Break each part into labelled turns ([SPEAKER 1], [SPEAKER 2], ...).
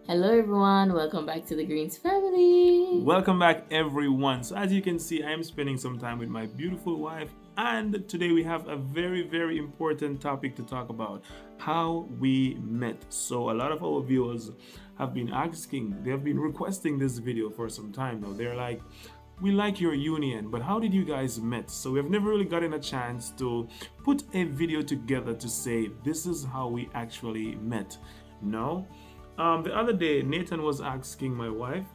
[SPEAKER 1] Hello, everyone. Welcome back to the Greens family.
[SPEAKER 2] Welcome back, everyone. So, as you can see, I am spending some time with my beautiful wife, and today we have a very, very important topic to talk about: how we met. So, a lot of our viewers have been asking, they have been requesting this video for some time now. They're like, we like your union, but how did you guys met? So we have never really gotten a chance to put a video together to say this is how we actually met. No. The other day, Nathan was asking my wife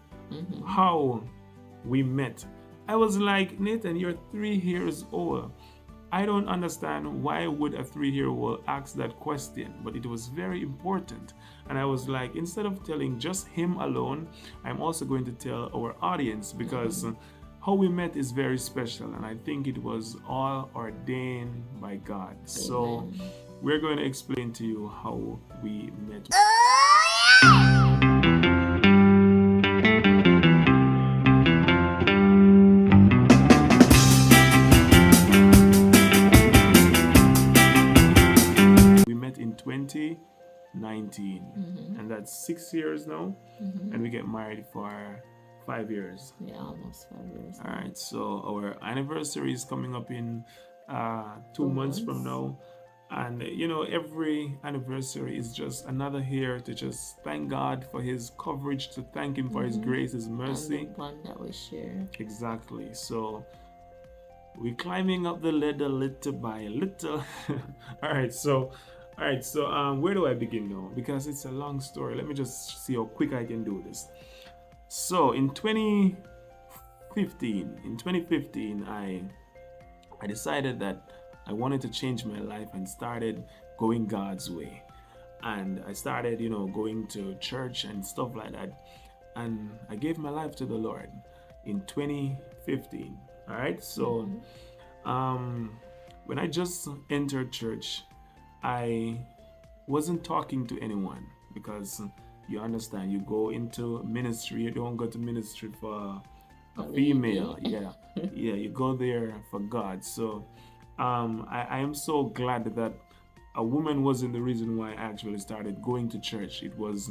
[SPEAKER 2] how we met. I was like, Nathan, you're 3 years old. I don't understand why would a 3 year old ask that question, but it was very important. And I was like, instead of telling just him alone, I'm also going to tell our audience because how we met is very special, and I think it was all ordained by God. So we're going to explain to you how we met. We met in 2019, and that's 6 years now, and we get married for 5 years.
[SPEAKER 1] Yeah, almost 5 years.
[SPEAKER 2] All right, so our anniversary is coming up in 2 months from now. And every anniversary is just another year to just thank God for His coverage, to thank Him for His grace, His mercy.
[SPEAKER 1] And the bond that we share.
[SPEAKER 2] Exactly. So we're climbing up the ladder little by little. All right, so where do I begin now? Because it's a long story. Let me just see how quick I can do this. So in 2015, I decided that I wanted to change my life and started going God's way. And I started, going to church and stuff like that. And I gave my life to the Lord in 2015. All right. So when I just entered church, I wasn't talking to anyone because you understand, you go into ministry, you don't go to ministry for a female. Yeah. Yeah, you go there for God. So I am so glad that a woman wasn't the reason why I actually started going to church. It was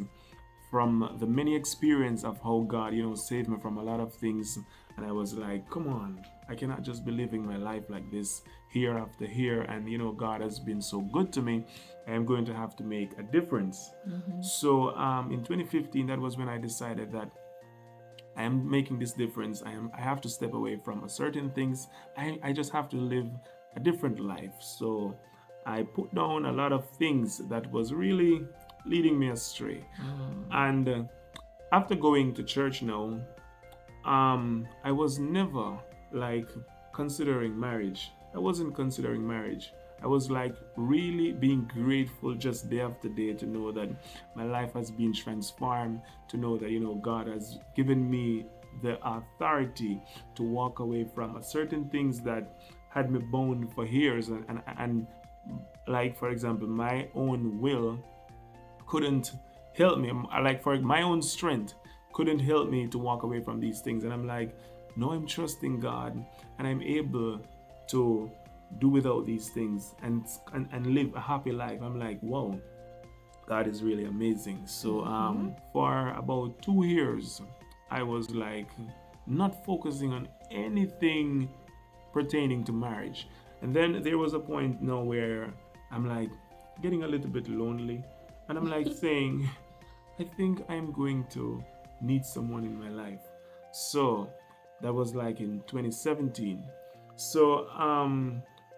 [SPEAKER 2] from the many experience of how God, saved me from a lot of things. And I was like, come on, I cannot just be living my life like this year after year. And, God has been so good to me. I am going to have to make a difference. So in 2015, that was when I decided that I am making this difference. I have to step away from certain things. I just have to live a different life. So I put down a lot of things that was really leading me astray. And after going to church now, I was never like considering marriage. I wasn't considering marriage. I was like really being grateful just day after day to know that my life has been transformed, to know that God has given me the authority to walk away from certain things that had me bound for years, and like, for example, my own will couldn't help me, like for my own strength couldn't help me to walk away from these things. And I'm like, no, I'm trusting God, and I'm able to do without these things and live a happy life. I'm like, wow, God is really amazing. So for about 2 years, I was like not focusing on anything pertaining to marriage. And then there was a point now where I'm like getting a little bit lonely, and I'm like saying, I think I'm going to need someone in my life. So that was like in 2017. So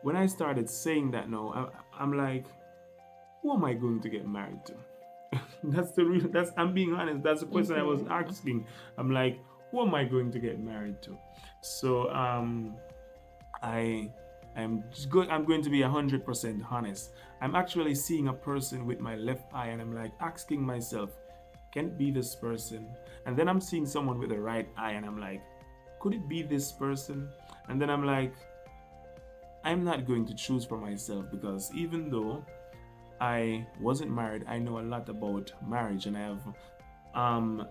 [SPEAKER 2] when I started saying that now, I'm like, who am I going to get married to? I'm being honest, that's the question I was asking. I'm like, who am I going to get married to? So I'm going to be 100% honest. I'm actually seeing a person with my left eye, and I'm like asking myself, can it be this person? And then I'm seeing someone with the right eye, and I'm like, could it be this person? And then I'm like, I'm not going to choose for myself, because even though I wasn't married, I know a lot about marriage, and I have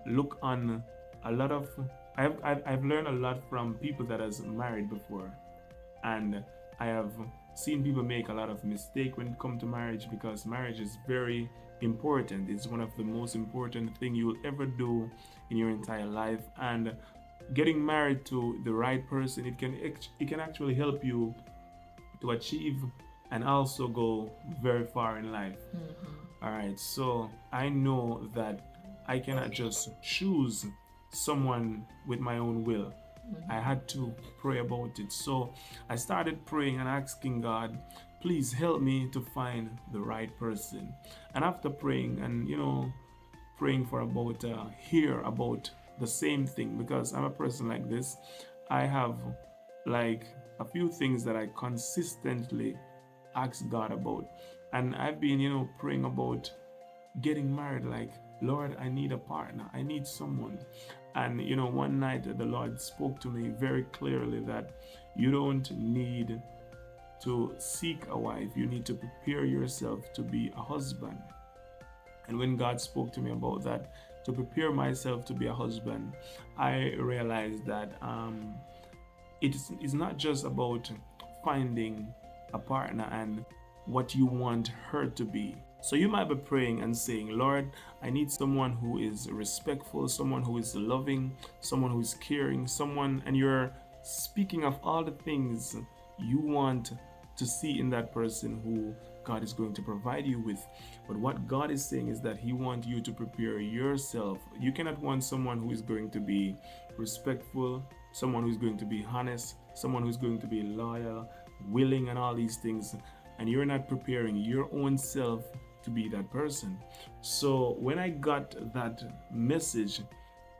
[SPEAKER 2] looked on a lot of I've learned a lot from people that has married before, and I have seen people make a lot of mistake when it comes to marriage, because marriage is very important. It's one of the most important thing you will ever do in your entire life. And getting married to the right person, it can actually help you to achieve and also go very far in life. All right, so I know that I cannot just choose someone with my own will. I had to pray about it. So I started praying and asking God, please help me to find the right person. And after praying and, praying for about hear about the same thing, because I'm a person like this, I have like a few things that I consistently ask God about. And I've been, praying about getting married, like, Lord, I need a partner, I need someone. And one night the Lord spoke to me very clearly that you don't need to seek a wife, you need to prepare yourself to be a husband. And when God spoke to me about that, to prepare myself to be a husband, I realized that it's not just about finding a partner and what you want her to be. So you might be praying and saying, Lord, I need someone who is respectful, someone who is loving, someone who is caring, someone, and you're speaking of all the things you want to see in that person who God is going to provide you with. But what God is saying is that He wants you to prepare yourself. You cannot want someone who is going to be respectful, someone who's going to be honest, someone who's going to be loyal, willing, and all these things, and you're not preparing your own self to be that person. So when I got that message,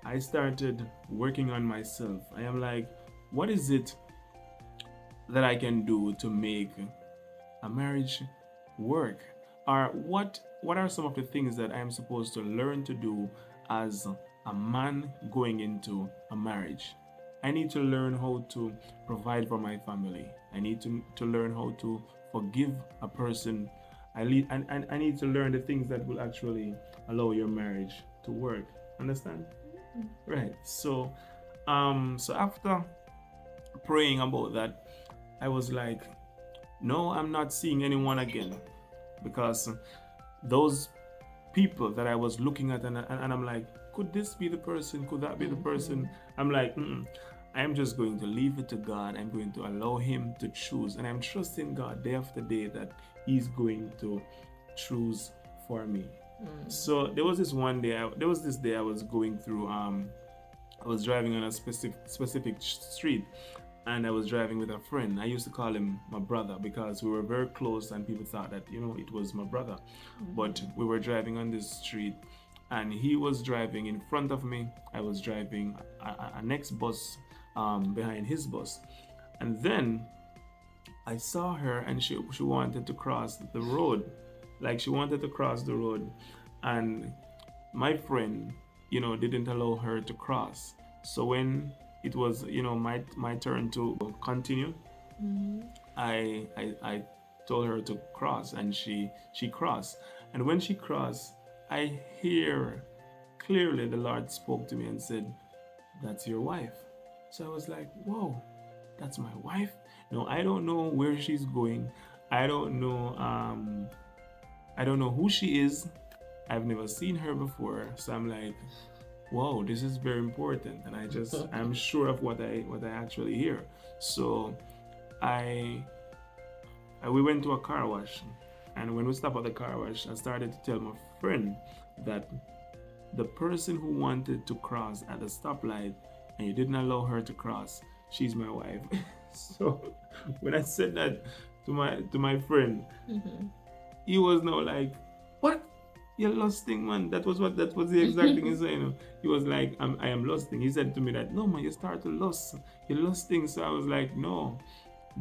[SPEAKER 2] I started working on myself. I am like, what is it that I can do to make a marriage work? Or what are some of the things that I am supposed to learn to do as a man going into a marriage? I need to learn how to provide for my family. I need to learn how to forgive a person. I need to learn the things that will actually allow your marriage to work. Understand? Right. So after praying about that, I was like, no, I'm not seeing anyone again, because those people that I was looking at, and I'm like, could this be the person? Could that be the person? I'm like, I'm just going to leave it to God. I'm going to allow Him to choose, and I'm trusting God day after day that He's going to choose for me. So there was this day I was going through. I was driving on a specific street, and I was driving with a friend. I used to call him my brother because we were very close, and people thought that it was my brother. But we were driving on this street, and he was driving in front of me. I was driving a next bus behind his bus, and then I saw her, and she wanted to cross the road, like she wanted to cross the road, and my friend, didn't allow her to cross. So when it was, my turn to continue, I told her to cross, and she crossed. And when she crossed, I hear clearly the Lord spoke to me and said, "That's your wife." So I was like, "Whoa, that's my wife." No, I don't know where she's going. I don't know. I don't know who she is. I've never seen her before. So I'm like, "Whoa, this is very important." And I'm sure of what I actually hear. So we went to a car wash, and when we stopped at the car wash, I started to tell my friend that the person who wanted to cross at the stoplight and you didn't allow her to cross, she's my wife. So when I said that to my friend, he was now like, "What? You're lusting, man." That was the exact thing he said. He was like, I am lusting. He said to me that, "No, man, you start to lust. You're lusting." So I was like, "No."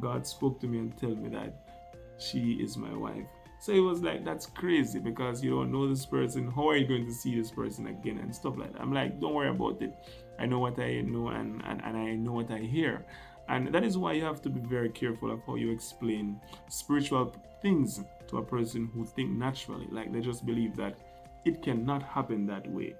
[SPEAKER 2] God spoke to me and told me that she is my wife. So it was like, that's crazy, because you don't know this person. How are you going to see this person again and stuff like that? I'm like, don't worry about it. I know what I know, and I know what I hear. And that is why you have to be very careful of how you explain spiritual things to a person who think naturally. Like, they just believe that it cannot happen that way.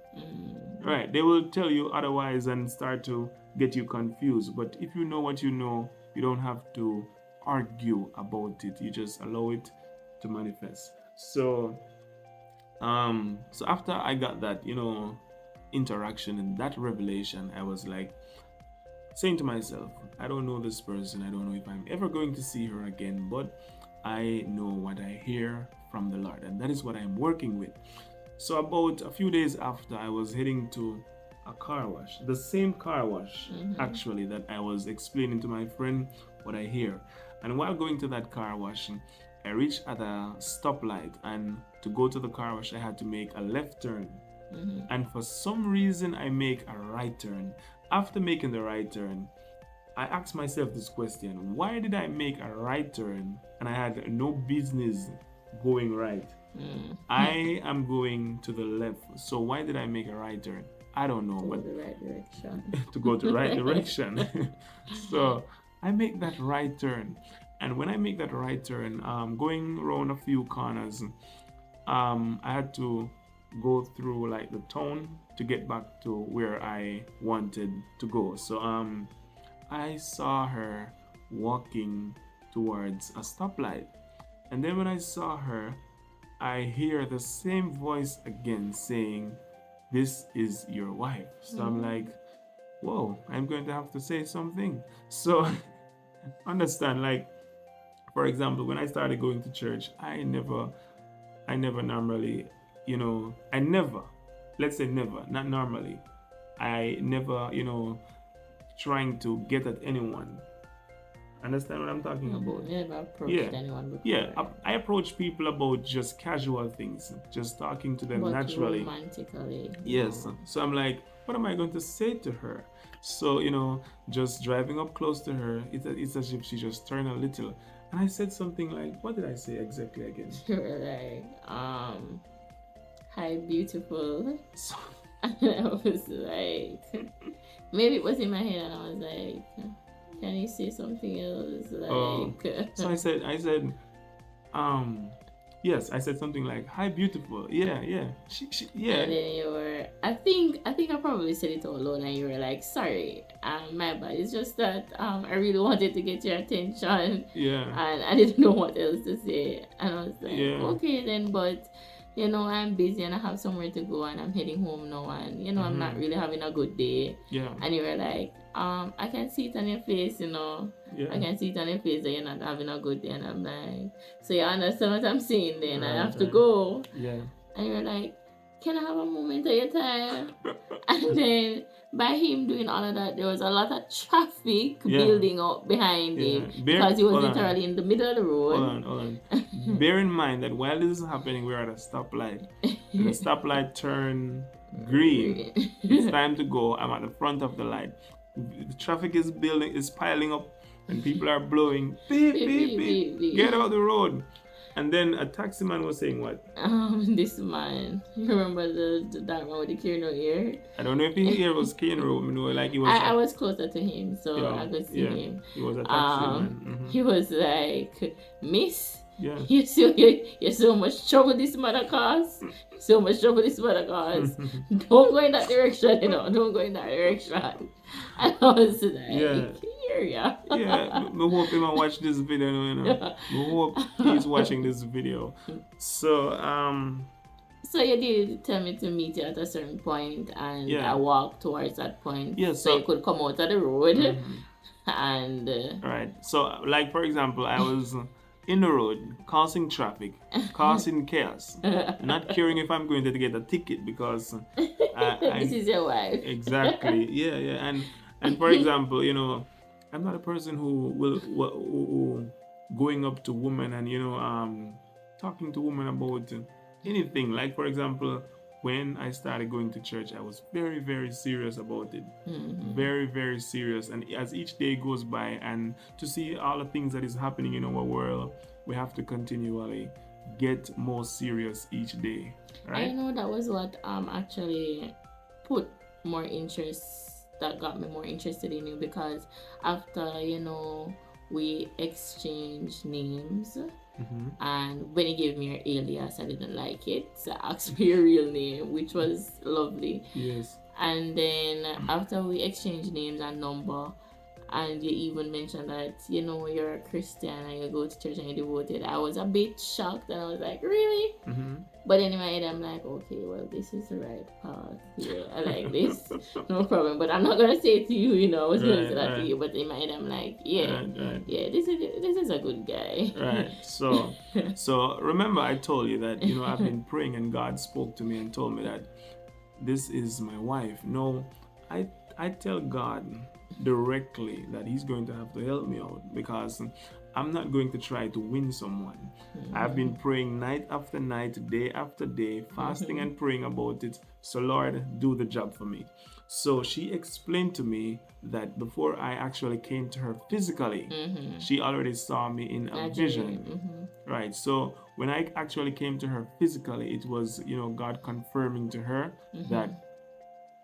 [SPEAKER 2] Right? They will tell you otherwise and start to get you confused. But if you know what you know, you don't have to argue about it. You just allow it to manifest. So So after I got that, interaction and that revelation, I was like saying to myself, I don't know this person. I don't know if I'm ever going to see her again, but I know what I hear from the Lord, and that is what I'm working with. So about a few days after, I was heading to a car wash, the same car wash actually that I was explaining to my friend what I hear. And while going to that car wash, I reached at a stoplight, and to go to the car wash, I had to make a left turn. And for some reason, I make a right turn. After making the right turn, I asked myself this question: why did I make a right turn and I had no business going right? I am going to the left, so why did I make a right turn? I don't know,
[SPEAKER 1] Go
[SPEAKER 2] but
[SPEAKER 1] the right direction.
[SPEAKER 2] to go the right direction. So I make that right turn, and when I make that right turn, going around a few corners, I had to go through like the town to get back to where I wanted to go. So I saw her walking towards a stoplight, and then when I saw her, I hear the same voice again saying, "This is your wife." So I'm like, whoa, I'm going to have to say something. So understand, like, for example, when I started going to church, I never normally, I never, let's say never, not normally, I never, trying to get at anyone. Understand what I'm talking about?
[SPEAKER 1] Never approached
[SPEAKER 2] Yeah.
[SPEAKER 1] anyone before.
[SPEAKER 2] Yeah, I approach people about just casual things, just talking to them
[SPEAKER 1] But
[SPEAKER 2] naturally.
[SPEAKER 1] romantically.
[SPEAKER 2] Yes. So I'm like, what am I going to say to her? So, just driving up close to her, it's as if she just turned a little. And I said something like, what did I say exactly again?
[SPEAKER 1] You were like, hi, beautiful.
[SPEAKER 2] So,
[SPEAKER 1] And I was like, maybe it was in my head, and I was like, can you say something else? Like,
[SPEAKER 2] so I said, yes, I said something like, hi, beautiful. Yeah, yeah. Yeah.
[SPEAKER 1] And then you were, I think I probably said it all alone, and you were like, sorry, my bad. It's just that I really wanted to get your attention,
[SPEAKER 2] Yeah.
[SPEAKER 1] and I didn't know what else to say. And I was like,
[SPEAKER 2] Yeah.
[SPEAKER 1] okay then, but I'm busy and I have somewhere to go and I'm heading home now, and I'm not really having a good day.
[SPEAKER 2] Yeah.
[SPEAKER 1] And you were like, I can see it on your face,
[SPEAKER 2] Yeah.
[SPEAKER 1] I can see it on your face that you're not having a good day. And I'm like, so you understand what I'm saying then? I have to go.
[SPEAKER 2] Yeah.
[SPEAKER 1] And you're like, can I have a moment of your time? And then by him doing all of that, there was a lot of traffic building up behind him because he was literally in the middle of the road.
[SPEAKER 2] Hold on. Bear in mind that while this is happening, we're at a stoplight. And the stoplight turned green. It's time to go. I'm at the front of the light. The traffic is piling up, and people are blowing beep, beep, beep. Get out the road. And then a taxi man was saying what?
[SPEAKER 1] This man. You remember that one with the Kano ear?
[SPEAKER 2] I don't know if his ear was Kano, like he was.
[SPEAKER 1] I was closer to him, so I could see him.
[SPEAKER 2] He was a taxi man.
[SPEAKER 1] He was like, Miss,
[SPEAKER 2] yeah.
[SPEAKER 1] You're so much trouble this mother cause. So much trouble this mother cause. Don't go in that direction, Don't go in that direction. And I was like, yeah.
[SPEAKER 2] I hope him watch this video, I hope he's watching this video. So
[SPEAKER 1] So you did tell me to meet you at a certain point, and I walked towards that point.
[SPEAKER 2] Yeah,
[SPEAKER 1] so you could come out of the road. And
[SPEAKER 2] right. So like for example, I was in the road, causing traffic, causing chaos, not caring if I'm going to get a ticket because
[SPEAKER 1] this is your wife.
[SPEAKER 2] Exactly. Yeah. And for example, I'm not a person who will going up to women and talking to women about anything. Like for example, when I started going to church, I was very, very serious about it. Very, very serious. And as each day goes by, and to see all the things that is happening in our world, we have to continually get more serious each day. Right?
[SPEAKER 1] I know that was what actually put more interest, that got me more interested in you, because after, we exchanged names. And when he gave me your alias, I didn't like it, so I asked for your real name, which was lovely.
[SPEAKER 2] Yes.
[SPEAKER 1] And then after we exchanged names and number, and you even mentioned that you're a Christian and you go to church and you're devoted. I was a bit shocked and I was like, really?
[SPEAKER 2] Mm-hmm.
[SPEAKER 1] But in my head, I'm like, okay, well, this is the right path. Yeah, I like this. No problem. But I'm not gonna say it to you. I was gonna say that to you. But in my head, I'm like, yeah, yeah, this is a good guy.
[SPEAKER 2] Right. So remember, I told you that I've been praying and God spoke to me and told me that this is my wife. No, I tell God directly that He's going to have to help me out, because I'm not going to try to win someone. I've been praying night after night, day after day, fasting and praying about it. So Lord, do the job for me. So she explained to me that before I actually came to her physically, she already saw me in a vision. Right. So when I actually came to her physically, it was, God confirming to her that,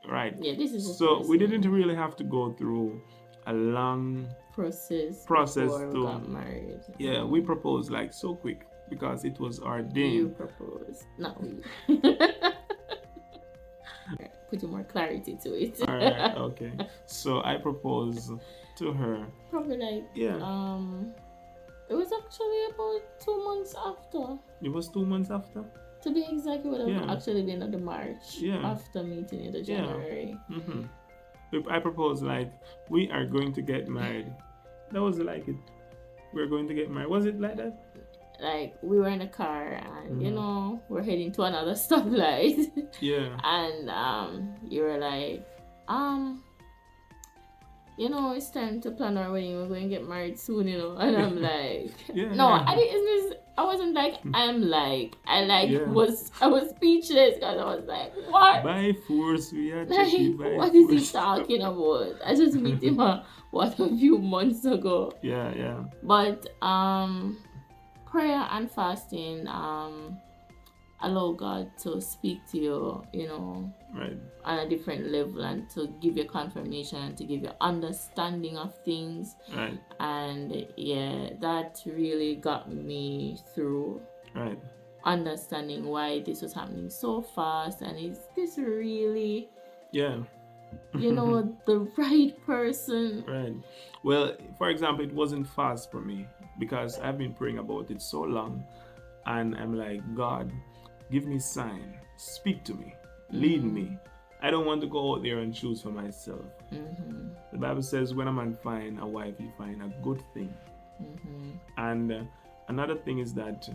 [SPEAKER 2] right.
[SPEAKER 1] Yeah, this is
[SPEAKER 2] so we didn't really have to go through a long
[SPEAKER 1] process
[SPEAKER 2] before
[SPEAKER 1] we got married.
[SPEAKER 2] Yeah, we proposed like so quick because it was ordained.
[SPEAKER 1] You proposed, not we. Putting more clarity to it.
[SPEAKER 2] All right, okay. So I proposed to her.
[SPEAKER 1] Probably like it was actually about 2 months after.
[SPEAKER 2] It was 2 months after?
[SPEAKER 1] To be exact, it would have actually been at the March after meeting in the January.
[SPEAKER 2] I proposed like, we are going to get married. That was like it. We're going to get married. Was it like that?
[SPEAKER 1] Like we were in a car and we're heading to another stoplight.
[SPEAKER 2] Yeah.
[SPEAKER 1] And you were like, it's time to plan our wedding. We're going to get married soon, And I'm like, I wasn't like, I was speechless because I was like, what?
[SPEAKER 2] By force, we are
[SPEAKER 1] what is he talking about? I just met him a few months ago.
[SPEAKER 2] Yeah.
[SPEAKER 1] But prayer and fasting allow God to speak to you,
[SPEAKER 2] right,
[SPEAKER 1] on a different level, and to give you confirmation and to give you understanding of things.
[SPEAKER 2] Right.
[SPEAKER 1] And yeah, that really got me through.
[SPEAKER 2] Right.
[SPEAKER 1] Understanding why this was happening so fast, and is this really the right person?
[SPEAKER 2] Right. Well, for example, it wasn't fast for me because I've been praying about it so long, and I'm like, God, give me sign, speak to me, lead me. I don't want to go out there and choose for myself. The Bible says when a man find a wife, he find a good thing. And another thing is that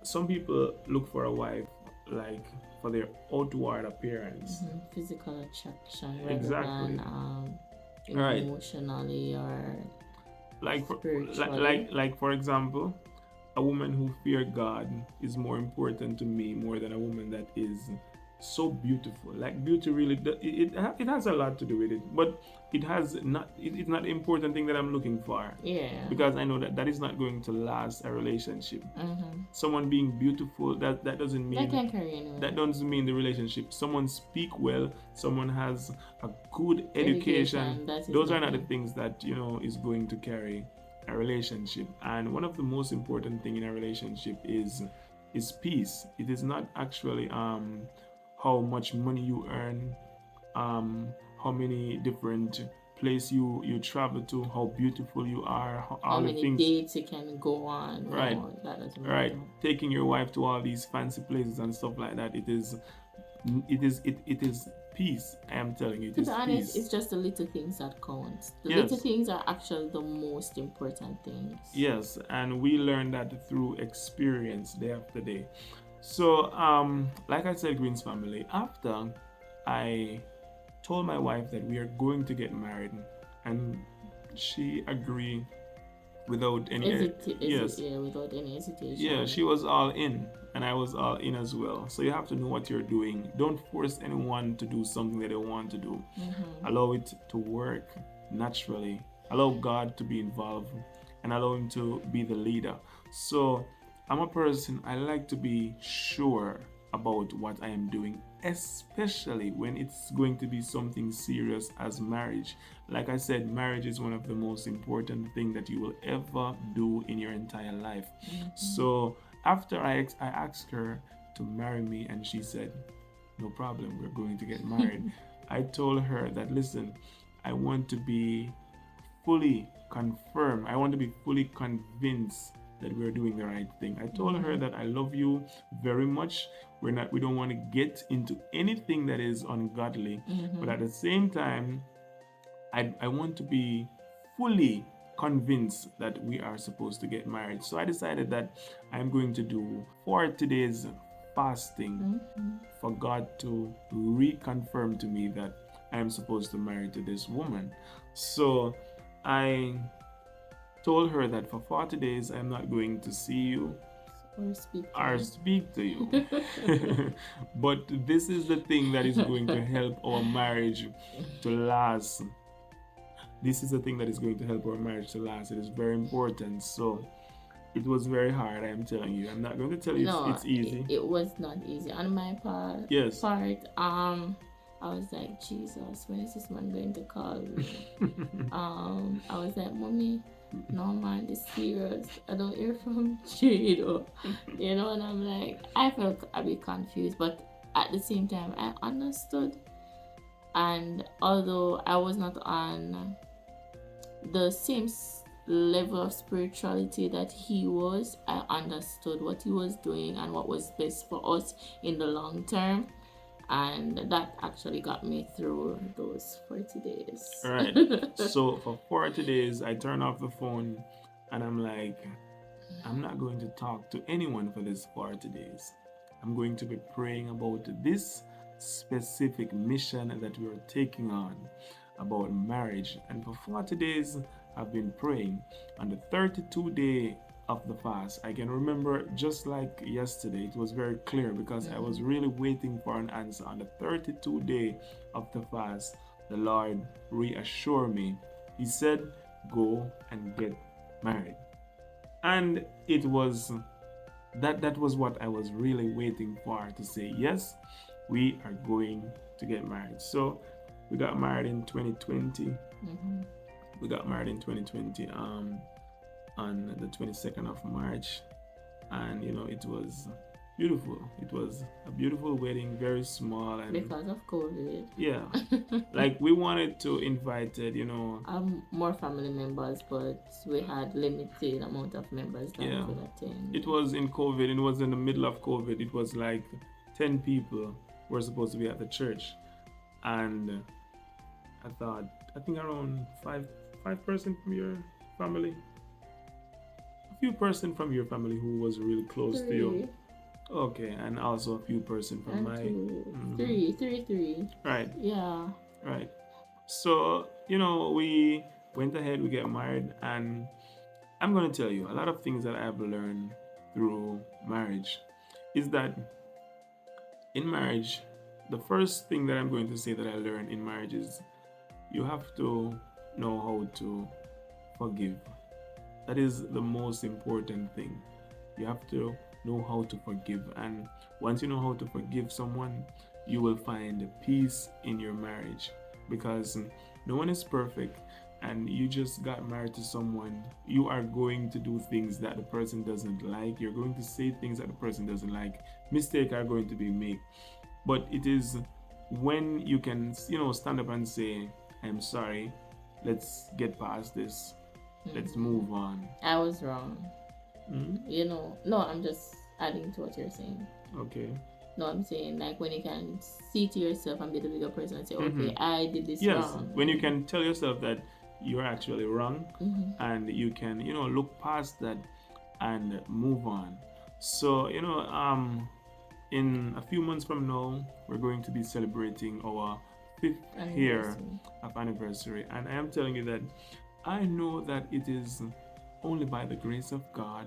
[SPEAKER 2] some people look for a wife like for their outward appearance,
[SPEAKER 1] physical attraction, rather than emotionally or spiritually.
[SPEAKER 2] Like for example, a woman who fears God is more important to me more than a woman that is so beautiful. Like beauty really, it has a lot to do with it, but it's not the important thing that I'm looking for.
[SPEAKER 1] Yeah.
[SPEAKER 2] Because I know that is not going to last a relationship. Someone being beautiful, that doesn't mean
[SPEAKER 1] that can carry anywhere.
[SPEAKER 2] That doesn't mean the relationship. Someone speak well, someone has a good education. Those are not the things that is going to carry a relationship. And one of the most important thing in a relationship is peace. It is not actually how much money you earn, how many different places you travel to, how beautiful you are,
[SPEAKER 1] how many dates you can go on.
[SPEAKER 2] Right.
[SPEAKER 1] That doesn't
[SPEAKER 2] right.
[SPEAKER 1] matter.
[SPEAKER 2] Taking your wife to all these fancy places and stuff like that. It is peace. I am telling you,
[SPEAKER 1] to be honest, it's just the little things that count. The little things are actually the most important things.
[SPEAKER 2] Yes, and we learn that through experience day after day. So, like I said, Greens family, after I told my wife that we are going to get married, and she agreed without any
[SPEAKER 1] without any hesitation.
[SPEAKER 2] Yeah, she was all in, and I was all in as well. So you have to know what you're doing. Don't force anyone to do something that they want to do. Allow it to work naturally. Allow God to be involved, and allow Him to be the leader. So I'm a person, I like to be sure about what I am doing, especially when it's going to be something serious as marriage. Like I said, marriage is one of the most important things that you will ever do in your entire life. So after I asked her to marry me and she said, no problem, we're going to get married. I told her that, listen, I want to be fully confirmed. I want to be fully convinced that we're doing the right thing. I told her that I love you very much. We don't want to get into anything that is ungodly, but at the same time, I want to be fully convinced that we are supposed to get married. So I decided that I'm going to do 40 days fasting for God to reconfirm to me that I am supposed to marry to this woman. So I told her that for 40 days I'm not going to see you
[SPEAKER 1] or
[SPEAKER 2] speak to you. But this is the thing that is going to help our marriage to last. This is the thing that is going to help our marriage to last. It is very important. So it was very hard, I am telling you. I'm not going to tell you it's easy.
[SPEAKER 1] It was not easy on my part.
[SPEAKER 2] Yes.
[SPEAKER 1] I was like, Jesus, when is this man going to call me? I was like, Mommy, no man, this serious. I don't hear from Jade, and I'm like, I felt a bit confused, but at the same time, I understood. And although I was not on the same level of spirituality that he was, I understood what he was doing and what was best for us in the long term. And that actually got me through those 40 days.
[SPEAKER 2] Right. So for 40 days, I turn off the phone and I'm like, I'm not going to talk to anyone for this 40 days. I'm going to be praying about this specific mission that we are taking on, about marriage. And for 40 days, I've been praying. On the 32-day of the fast, I can remember just like yesterday, it was very clear because I was really waiting for an answer. On the 32nd day of the fast, the Lord reassured me. He said, go and get married. And it was that was what I was really waiting for, to say, yes, we are going to get married. So we got married in 2020. We got married in 2020 on the 22nd of March, and it was beautiful. It was a beautiful wedding, very small, and
[SPEAKER 1] because of COVID.
[SPEAKER 2] Yeah, like we wanted to invite
[SPEAKER 1] more family members, but we had limited amount of members that could attend.
[SPEAKER 2] It was in COVID. It was in the middle of COVID. It was like 10 people were supposed to be at the church, and I think around 5% from your family. A few person from your family who was really close to you. Okay, and also a few person from my
[SPEAKER 1] three.
[SPEAKER 2] Right.
[SPEAKER 1] Yeah.
[SPEAKER 2] Right. So we went ahead, we get married, and I'm gonna tell you a lot of things that I've learned through marriage is that in marriage, the first thing that I'm going to say that I learned in marriage is you have to know how to forgive. That is the most important thing. You have to know how to forgive, and once you know how to forgive someone, you will find peace in your marriage, because no one is perfect, and you just got married to someone. You are going to do things that the person doesn't like. You're going to say things that the person doesn't like. Mistakes are going to be made, but it is when you can stand up and say, I'm sorry, let's get past this. Let's move on.
[SPEAKER 1] I was wrong. No, I'm just adding to what you're saying.
[SPEAKER 2] Okay.
[SPEAKER 1] No, I'm saying like when you can see to yourself and be the bigger person and say, okay, I did this wrong.
[SPEAKER 2] When you can tell yourself that you're actually wrong, and you can, look past that and move on. So, in a few months from now, we're going to be celebrating our 5th year of anniversary. And I am telling you that I know that it is only by the grace of God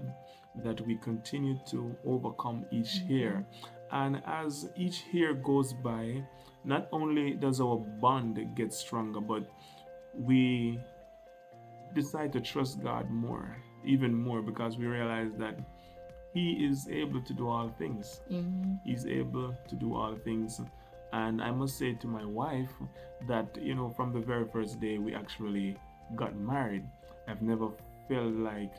[SPEAKER 2] that we continue to overcome each year. And as each year goes by, not only does our bond get stronger, but we decide to trust God more, even more, because we realize that He is able to do all things. He's able to do all things. And I must say to my wife that, from the very first day we actually got married, I've never felt like,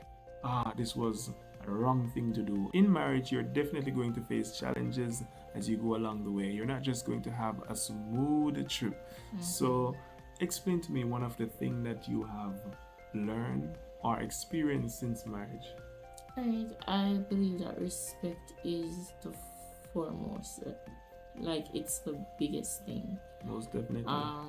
[SPEAKER 2] this was a wrong thing to do. In marriage, you're definitely going to face challenges as you go along the way. You're not just going to have a smooth trip. So explain to me one of the things that you have learn or experience since marriage?
[SPEAKER 1] Right. I believe that respect is the foremost. Like it's the biggest thing.
[SPEAKER 2] Most definitely.
[SPEAKER 1] I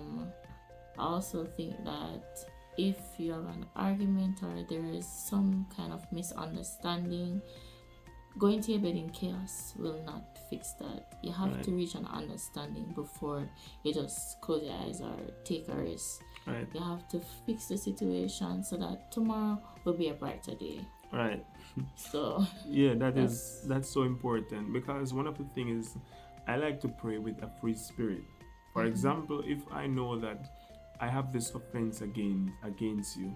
[SPEAKER 1] also think that if you have an argument or there is some kind of misunderstanding, going to your bed in chaos will not fix that. You have
[SPEAKER 2] Right.
[SPEAKER 1] to reach an understanding before you just close your eyes or take a risk.
[SPEAKER 2] Right.
[SPEAKER 1] You have to fix the situation so that tomorrow will be a brighter day.
[SPEAKER 2] Right.
[SPEAKER 1] So
[SPEAKER 2] Yeah, that's so important, because one of the things is I like to pray with a free spirit. For example, if I know that I have this offense against you,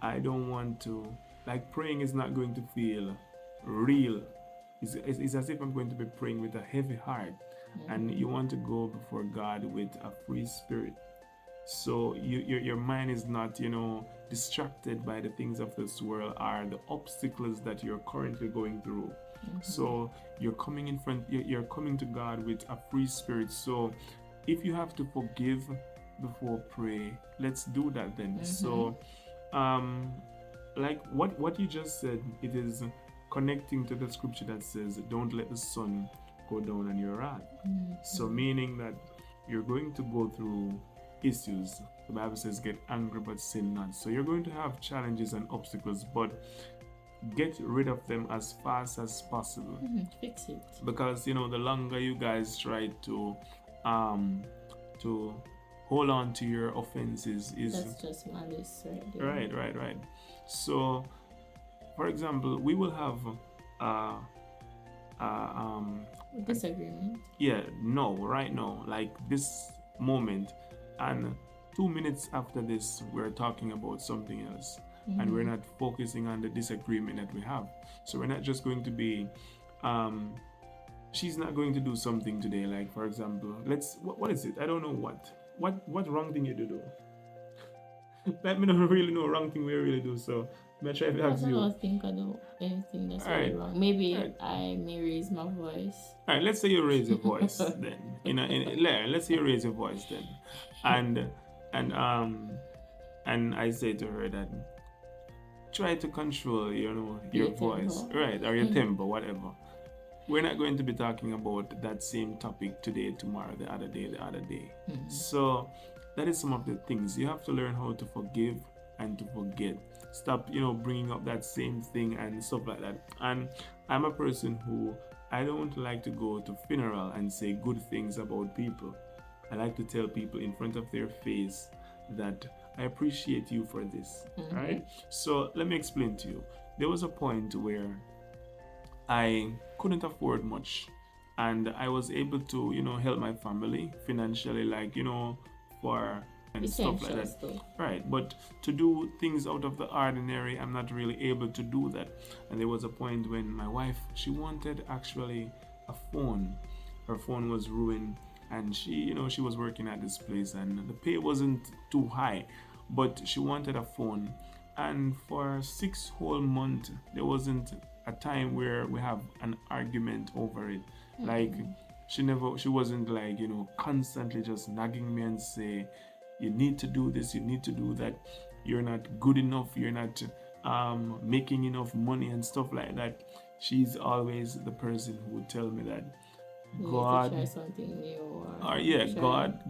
[SPEAKER 2] I don't want to, like, praying is not going to feel real. It's as if I'm going to be praying with a heavy heart, and you want to go before God with a free spirit. So your mind is not, distracted by the things of this world or the obstacles that you're currently going through. So you're coming to God with a free spirit. So if you have to forgive before pray, let's do that then. So like what you just said, it is connecting to the scripture that says, don't let the sun go down on your wrath. So meaning that you're going to go through issues. The Bible says, get angry but sin not. So you're going to have challenges and obstacles, but get rid of them as fast as possible.
[SPEAKER 1] Fix it.
[SPEAKER 2] Because the longer you guys try to hold on to your offenses,
[SPEAKER 1] that's just malice right there.
[SPEAKER 2] Right. So for example, we will have
[SPEAKER 1] disagreement.
[SPEAKER 2] Right now, like this moment, and 2 minutes after this we're talking about something else, and we're not focusing on the disagreement that we have. So we're not just going to be she's not going to do something today, like for example, what is it, I don't know what wrong thing you do. Let me not really know wrong thing we really do. So I'm try to ask you.
[SPEAKER 1] I don't think I do anything that's really wrong. Maybe I may raise my voice.
[SPEAKER 2] All right, let's say you raise your voice then. Let's say you raise your voice then, and I say to her that try to control, your voice,
[SPEAKER 1] tempo.
[SPEAKER 2] right, or your tempo, whatever. We're not going to be talking about that same topic today, tomorrow, the other day. So that is some of the things you have to learn how to forgive and to forget. Stop, bringing up that same thing and stuff like that. And I'm a person who I don't like to go to funeral and say good things about people. I like to tell people in front of their face that I appreciate you for this. Right? So let me explain to you. There was a point where I couldn't afford much, and I was able to, help my family financially, like, for and stuff like that. Right, but to do things out of the ordinary, I'm not really able to do that. And there was a point when my wife, she wanted actually a phone. Her phone was ruined, and she was working at this place, and the pay wasn't too high, but she wanted a phone. And for 6 whole months, there wasn't a time where we have an argument over it. Like she wasn't like, constantly just nagging me and say, you need to do this, you need to do that, you're not good enough, you're not making enough money and stuff like that. She's always the person who would tell me that God,
[SPEAKER 1] try something new,
[SPEAKER 2] God,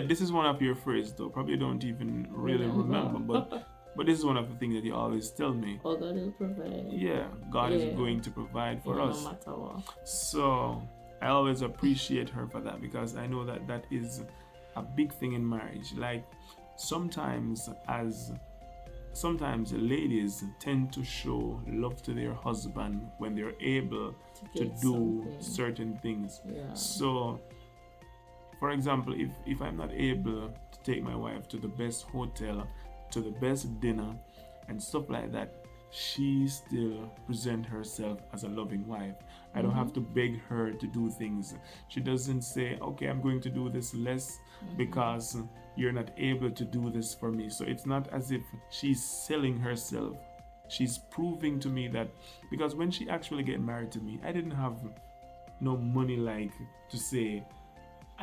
[SPEAKER 2] this is one of your phrases though, probably don't even really remember, but this is one of the things that you always tell me.
[SPEAKER 1] Oh, God will provide.
[SPEAKER 2] Yeah, God is going to provide for us.
[SPEAKER 1] No matter what.
[SPEAKER 2] So I always appreciate her for that, because I know that that is a big thing in marriage. Like sometimes ladies tend to show love to their husband when they're able to do certain things. So for example, if I'm not able to take my wife to the best hotel, to the best dinner and stuff like that, she still present herself as a loving wife. I don't have to beg her to do things. She doesn't say, okay, I'm going to do this less because you're not able to do this for me. So it's not as if she's selling herself. She's proving to me that, because when she actually get married to me, I didn't have no money like to say,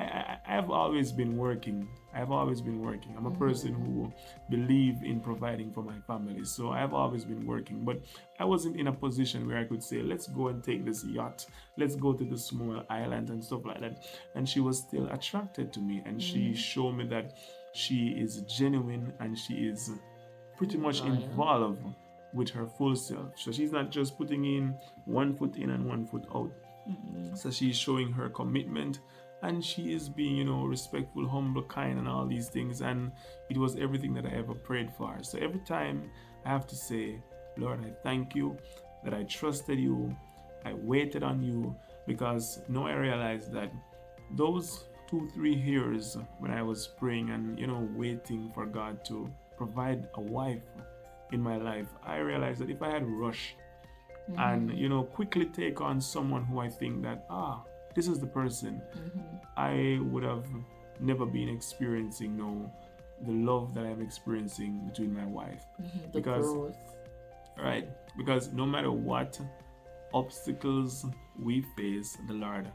[SPEAKER 2] I have always been working. I have always been working. I'm a person
[SPEAKER 1] Mm-hmm.
[SPEAKER 2] who believe in providing for my family. So I have always been working. But I wasn't in a position where I could say, let's go and take this yacht. Let's go to the small island and stuff like that. And she was still attracted to me. And she
[SPEAKER 1] Mm-hmm.
[SPEAKER 2] showed me that she is genuine and she is pretty much
[SPEAKER 1] Loyal.
[SPEAKER 2] involved with her full self. So she's not just putting in one foot in and one foot out.
[SPEAKER 1] Mm-hmm.
[SPEAKER 2] So she's showing her commitment and she is being, respectful, humble, kind, and all these things. And it was everything that I ever prayed for. So every time I have to say, Lord, I thank you that I trusted you, I waited on you, because now I realized that those 2 3 years when I was praying and waiting for God to provide a wife in my life, I realized that if I had rushed and
[SPEAKER 1] Mm-hmm.
[SPEAKER 2] quickly take on someone who I think that this is the person,
[SPEAKER 1] Mm-hmm.
[SPEAKER 2] I would have never been experiencing the love that I'm experiencing between my wife.
[SPEAKER 1] Mm-hmm. The
[SPEAKER 2] Because
[SPEAKER 1] growth.
[SPEAKER 2] right, because no matter what obstacles we face, the Lord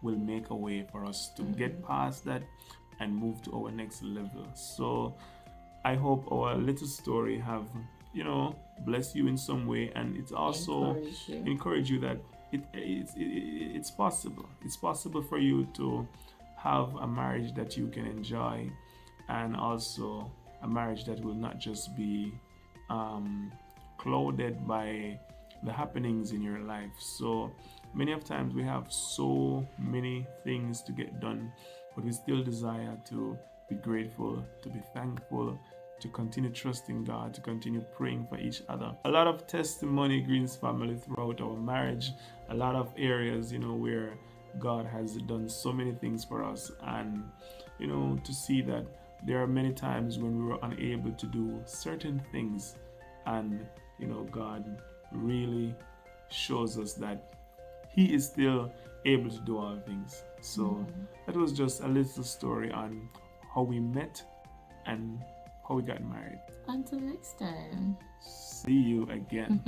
[SPEAKER 2] will make a way for us to get
[SPEAKER 1] Mm-hmm.
[SPEAKER 2] past that and move to our next level. So I hope our little story have blessed you in some way, and it's also
[SPEAKER 1] Encourage you.
[SPEAKER 2] encourage you that it's possible. It's possible for you to have a marriage that you can enjoy, and also a marriage that will not just be um, clouded by the happenings in your life. So many of times we have so many things to get done, but we still desire to be grateful, to be thankful, to continue trusting God, to continue praying for each other. A lot of testimony, Greens family, throughout our marriage, a lot of areas, where God has done so many things for us. And, to see that there are many times when we were unable to do certain things, and, God really shows us that He is still able to do all things. So
[SPEAKER 1] Mm-hmm.
[SPEAKER 2] that was just a little story on how we met and how we got married.
[SPEAKER 1] Until next time.
[SPEAKER 2] See you again.